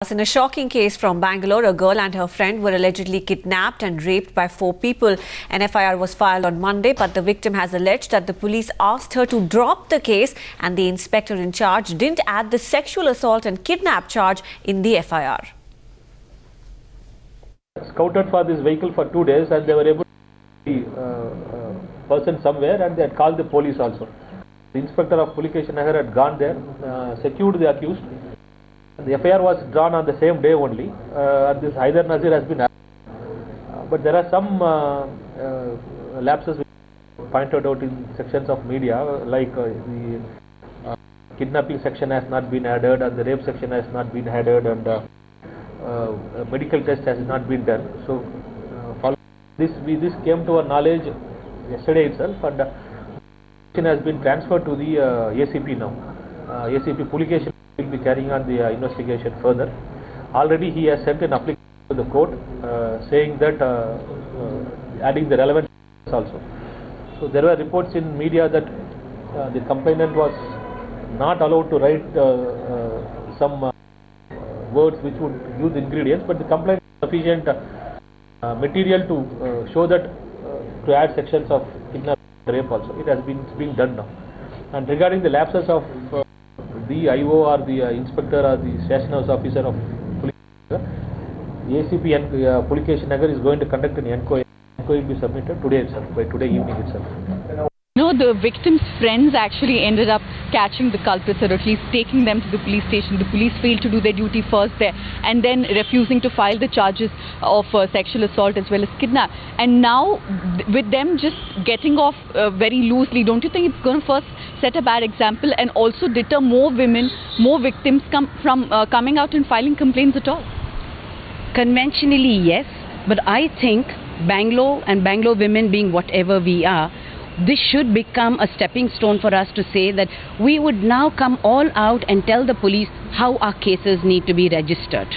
In a shocking case from Bangalore, a girl and her friend were allegedly kidnapped and raped by 4 people. An FIR was filed on Monday, but the victim has alleged that the police asked her to drop the case and the inspector in charge didn't add the sexual assault and kidnap charge in the FIR. Scouted for this vehicle for 2 days and they were able to see person somewhere, and they had called the police also. The inspector of Police Station Nagar had gone there, secured the accused. The FIR was drawn on the same day only, and this Haider Nazir has been but there are some lapses which pointed out in sections of media, like the kidnapping section has not been added and the rape section has not been added, and medical test has not been done. So this came to our knowledge yesterday itself, and has been transferred to the ACP now. ACP Pulication will be carrying on the investigation further. Already he has sent an application to the court saying that adding the relevant also. So there were reports in media that the complainant was not allowed to write some words which would use ingredients, but the complaint is sufficient material to show that to add sections of kidnapping and rape also. It has been being done now. And regarding the lapses of the IO or the inspector or the station house officer of police, the ACP and Police Station Nagar is going to conduct an inquiry. Inquiry will be submitted today itself, by today evening itself. No, the victim's friends actually ended up catching the culprits, or at least taking them to the police station. The police failed to do their duty first there, and then refusing to file the charges of sexual assault as well as kidnap. And now, with them just getting off very loosely, don't you think it's going to first set a bad example and also deter more women, more victims from coming out and filing complaints at all? Conventionally, yes, but I think Bangalore and Bangalore women being whatever we are, this should become a stepping stone for us to say that we would now come all out and tell the police how our cases need to be registered.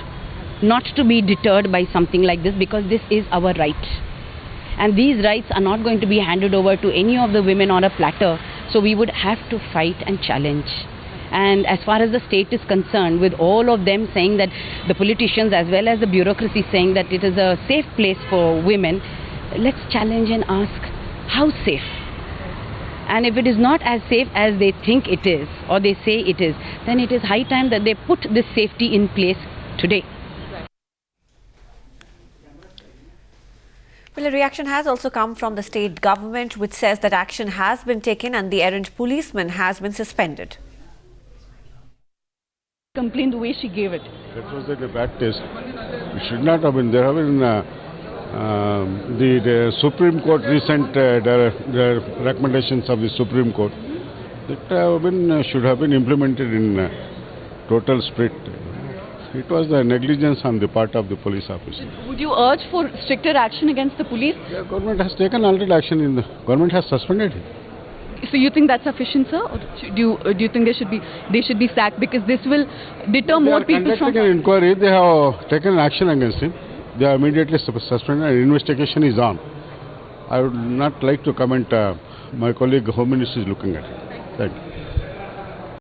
Not to be deterred by something like this, because this is our right. And these rights are not going to be handed over to any of the women on a platter. So we would have to fight and challenge. And as far as the state is concerned, with all of them saying that, the politicians as well as the bureaucracy saying that it is a safe place for women, let's challenge and ask, how safe? And if it is not as safe as they think it is, or they say it is, then it is high time that they put this safety in place today. Well, a reaction has also come from the state government, which says that action has been taken and the errant policeman has been suspended. Complain the way she gave it. That was like a bad taste. It should not have been. There have been the Supreme Court recent the recommendations of the Supreme Court that should have been implemented in total spirit. It was the negligence on the part of the police officer. Would you urge for stricter action against the police? The government has taken already action. Government has suspended him. So you think that's sufficient, sir? Or do you think they should be sacked, because this will deter more people from... They have conducted an inquiry. They have taken action against him. They are immediately suspended and investigation is on. I would not like to comment. My colleague Home Minister is looking at it. Thank you.